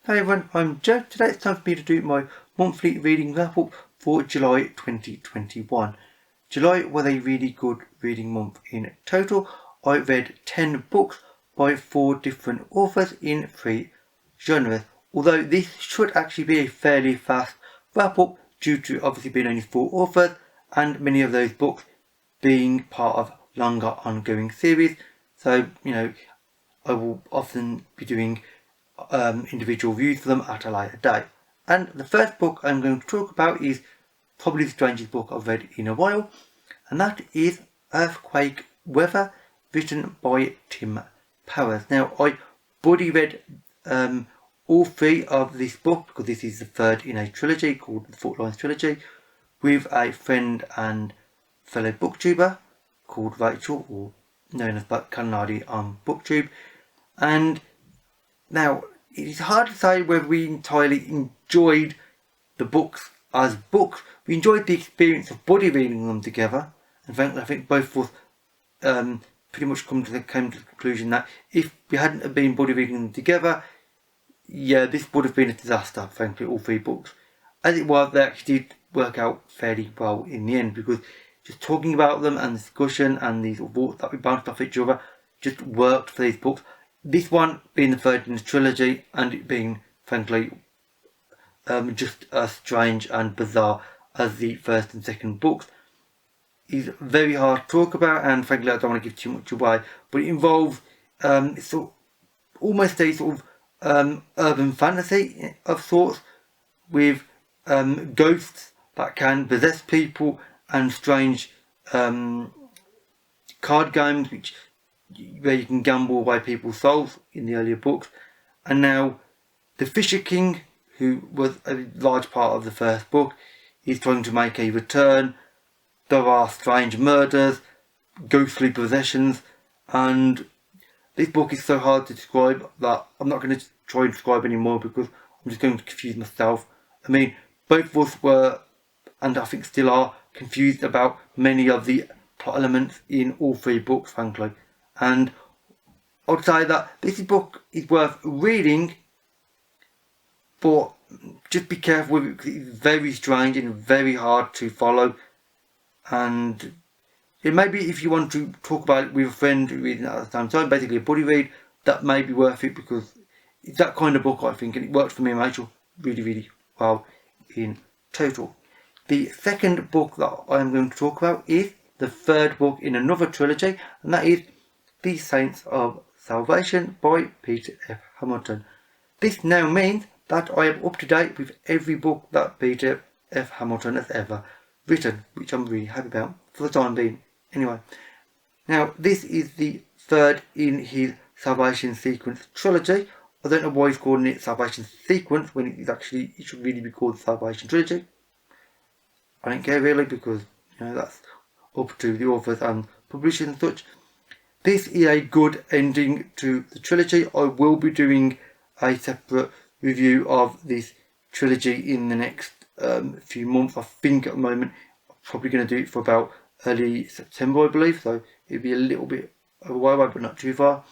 Hey everyone, I'm Joe. Today it's time for me to do my monthly reading wrap-up for July 2021. July was a really good reading month in total. I read 10 books by 4 different authors in 3 genres. Although this should actually be a fairly fast wrap-up due to obviously being only 4 authors and many of those books being part of longer ongoing series. So, I will often be doing individual reviews for them at a later date. And the first book I'm going to talk about is probably the strangest book I've read in a while, and that is Earthquake Weather, written by Tim Powers. Now, I already read all 3 of this book, because this is the third in a trilogy called the Footlines Trilogy, with a friend and fellow booktuber called Rachel, or known as Canardi on BookTube. And now, it is hard to say whether we entirely enjoyed the books as books. We enjoyed the experience of buddy reading them together. In fact, I think both of us pretty much came to the conclusion that if we hadn't have been buddy reading them together, this would have been a disaster, frankly, all 3 books. As it was, they actually did work out fairly well in the end, because just talking about them and the discussion and these thoughts that we bounced off each other just worked for these books. This one being the third in the trilogy, and it being, frankly, just as strange and bizarre as the first and second books, is very hard to talk about, and frankly I don't want to give too much away, but it involves almost a sort of urban fantasy of sorts, with ghosts that can possess people, and strange card games where you can gamble away people's souls in the earlier books. And now the Fisher King, who was a large part of the first book, is trying to make a return. There are strange murders, ghostly possessions, and this book is so hard to describe that I'm not going to try and describe anymore, because I'm just going to confuse myself. I mean, both of us were, and I think still are, confused about many of the plot elements in all 3 books, frankly. And I would say that this book is worth reading, but just be careful with it, because it's very strange and very hard to follow. And maybe if you want to talk about it with a friend reading it at the same time, basically a buddy read, that may be worth it, because it's that kind of book, I think, and it worked for me and Rachel really, really well in total. The second book that I am going to talk about is the third book in another trilogy, and that is The Saints of Salvation by Peter F. Hamilton. This now means that I am up to date with every book that Peter F. Hamilton has ever written, which I'm really happy about for the time being. Anyway, now this is the third in his Salvation Sequence trilogy. I don't know why he's calling it Salvation Sequence when it should really be called Salvation Trilogy. I don't care really, because that's up to the authors and publishers and such. This is a good ending to the trilogy. I will be doing a separate review of this trilogy in the next few months. I think at the moment I'm probably going to do it for about early September, I believe, so it'll be a little bit of a while away, but not too far.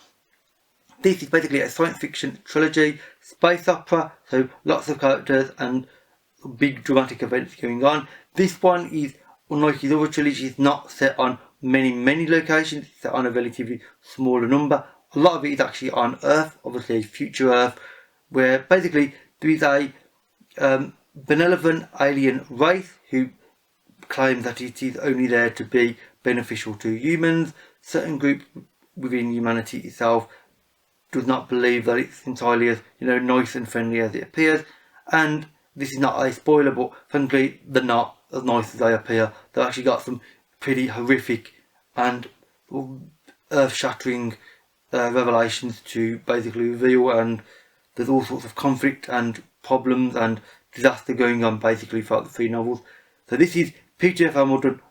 This is basically a science fiction trilogy, space opera, so lots of characters and big dramatic events going on. This one is, unlike his other trilogies, not set on many locations. It's set on a relatively smaller number. A lot of it is actually on Earth, obviously a future Earth, where basically there is a benevolent alien race who claims that it is only there to be beneficial to humans. Certain groups within humanity itself does not believe that it's entirely as nice and friendly as it appears, and this is not a spoiler, but frankly they're not as nice as they appear. They've actually got some pretty horrific and earth-shattering revelations to basically reveal, and there's all sorts of conflict and problems and disaster going on basically throughout the 3 novels. So this is Peter F. Hamilton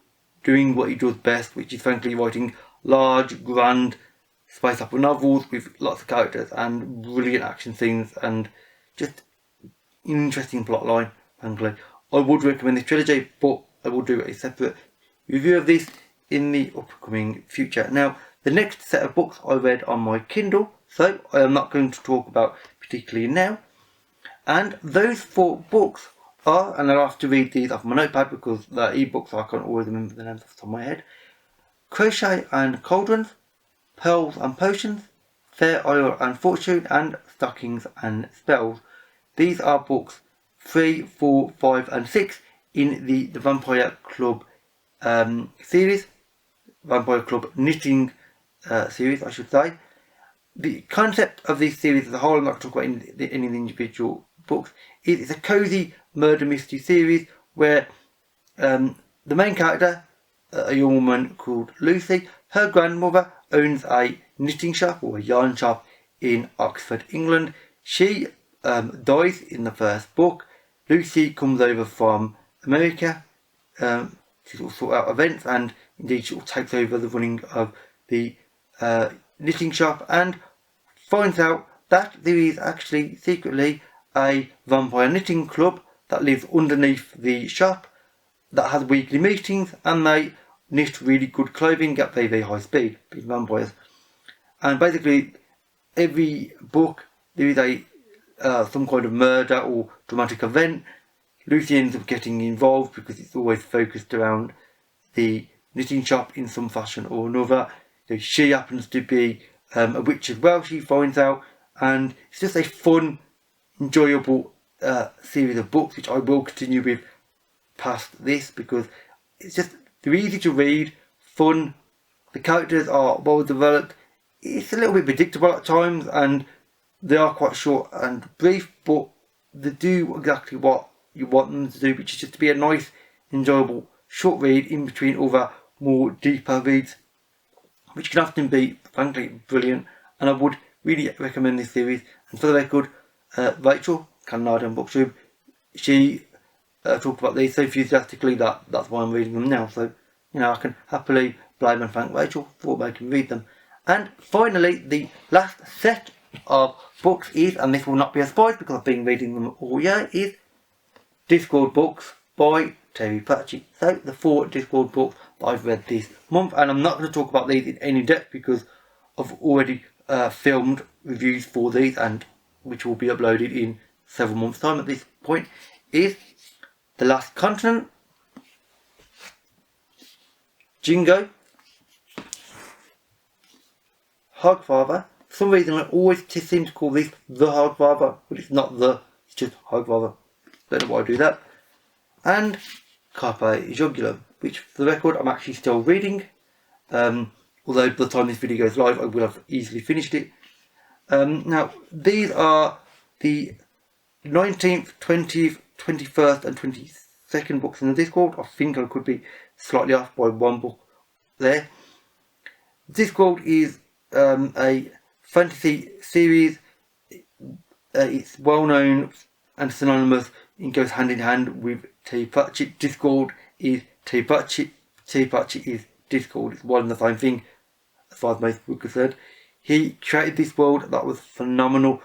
doing what he does best, which is frankly writing large, grand space opera novels with lots of characters and brilliant action scenes and just an interesting plot line, frankly. I would recommend this trilogy, but I will do a separate review of this in the upcoming future. Now, the next set of books I read on my Kindle, so I am not going to talk about particularly now. And those 4 books are, and I'll have to read these off my notepad because they're ebooks, so I can't always remember the names off the top of my head. Crochet and Cauldrons, Purls and Potions, Fair Oil and Fortune, and Stockings and Spells. These are books 3, 4, 5 and 6 in the Vampire Club series. Vampire Club knitting series, I should say. The concept of this series as a whole, I'm not going to talk about any of the individual books, is it's a cosy murder mystery series where the main character, a young woman called Lucy, her grandmother owns a knitting shop or a yarn shop in Oxford, England. She dies in the first book. Lucy comes over from America to sort out events, and indeed she takes over the running of the knitting shop and finds out that there is actually secretly a vampire knitting club that lives underneath the shop that has weekly meetings, and they knit really good clothing at very, very high speed, being vampires. And basically every book there is a some kind of murder or dramatic event. Lucy ends up getting involved because it's always focused around the knitting shop in some fashion or another. So she happens to be a witch as well, she finds out, and it's just a fun, enjoyable series of books which I will continue with past this because they're easy to read, fun, the characters are well developed. It's a little bit predictable at times and they are quite short and brief, but they do exactly what you want them to do, which is just to be a nice, enjoyable short read in between other more deeper reads, which can often be frankly brilliant. And I would really recommend this series. And for the record, Rachel Canada and Booktube, she talked about these so enthusiastically that's why I'm reading them now. So I can happily blame and thank Rachel for making me read them. And finally, the last set of books is, and this will not be a surprise because I've been reading them all year, is Discworld books by Terry Pratchett. So the 4 Discworld books that I've read this month, and I'm not going to talk about these in any depth because I've already filmed reviews for these, and which will be uploaded in several months' time at this point, is The Last Continent, Jingo, Hogfather. For some reason I always just seem to call this The Hogfather, but it's not it's just Hogfather. Don't know why I do that. And Carpe Jugulum, which for the record I'm actually still reading. Although by the time this video goes live I will have easily finished it. Now these are the 19th, 20th, 21st and 22nd books in the Discworld. I think I could be slightly off by 1 book there. Discworld is a fantasy series. It's well known and synonymous. It goes hand in hand with Terry Pratchett. Discworld is Terry Pratchett. Terry Pratchett is Discworld. It's one and the same thing as far as most books are concerned. He created this world that was phenomenal.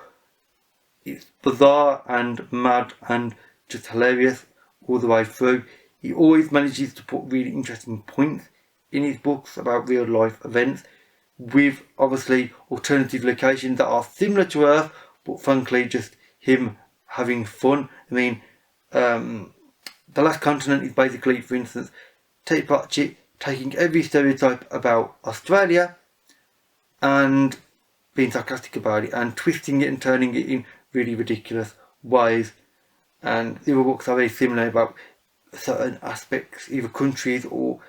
It's bizarre and mad and just hilarious all the way through. He always manages to put really interesting points in his books about real life events, with obviously alternative locations that are similar to Earth, but frankly just him having fun. I mean, The Last Continent is basically, for instance, Terry Pratchett taking every stereotype about Australia and being sarcastic about it and twisting it and turning it in really ridiculous ways. And the other books are very similar about certain aspects, either countries or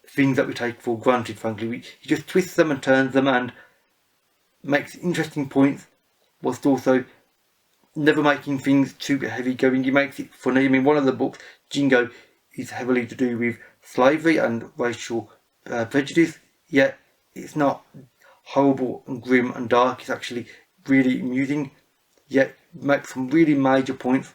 things that we take for granted, frankly. He just twists them and turns them and makes interesting points, whilst also never making things too heavy going. He makes it funny. I mean, one of the books, Jingo, is heavily to do with slavery and racial prejudice, yet it's not horrible and grim and dark. It's actually really amusing, yet makes some really major points.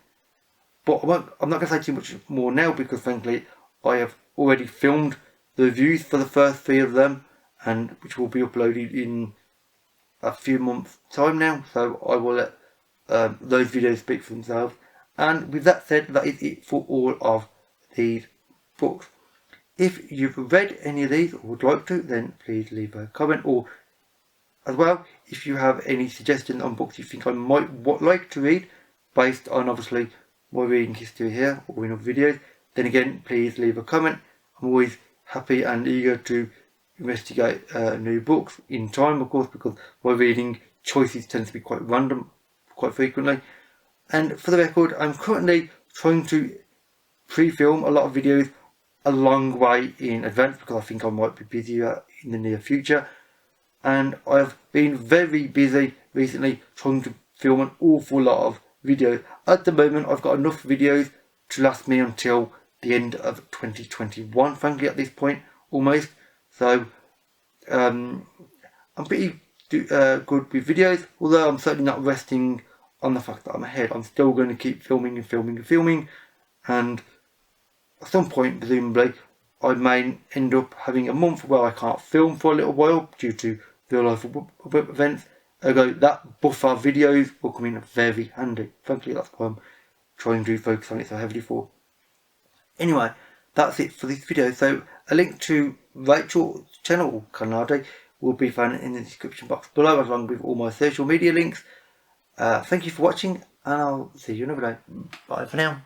But I'm not going to say too much more now because frankly I have already filmed the reviews for the first 3 of them, and which will be uploaded in a few months time now, so I will let those videos speak for themselves. And with that said, that is it for all of these books. If you've read any of these or would like to, then please leave a comment, or as well, if you have any suggestions on books you think I might like to read, based on obviously my reading history here or in other videos, then again please leave a comment. I'm always happy and eager to investigate new books in time, of course, because my reading choices tend to be quite random quite frequently. And for the record, I'm currently trying to pre-film a lot of videos a long way in advance because I think I might be busier in the near future. And I've been very busy recently trying to film an awful lot of videos. At the moment, I've got enough videos to last me until the end of 2021, frankly, at this point, almost. So, I'm pretty good with videos, although I'm certainly not resting on the fact that I'm ahead. I'm still going to keep filming and filming and filming, and at some point, presumably, I may end up having a month where I can't film for a little while due to real life events. Ergo, that buffer videos will come in very handy. Frankly, that's why I'm trying to focus on it so heavily for. Anyway, that's it for this video. So a link to Rachel's channel, Canade, will be found in the description box below, along with all my social media links. Thank you for watching, and I'll see you another day. Bye for now.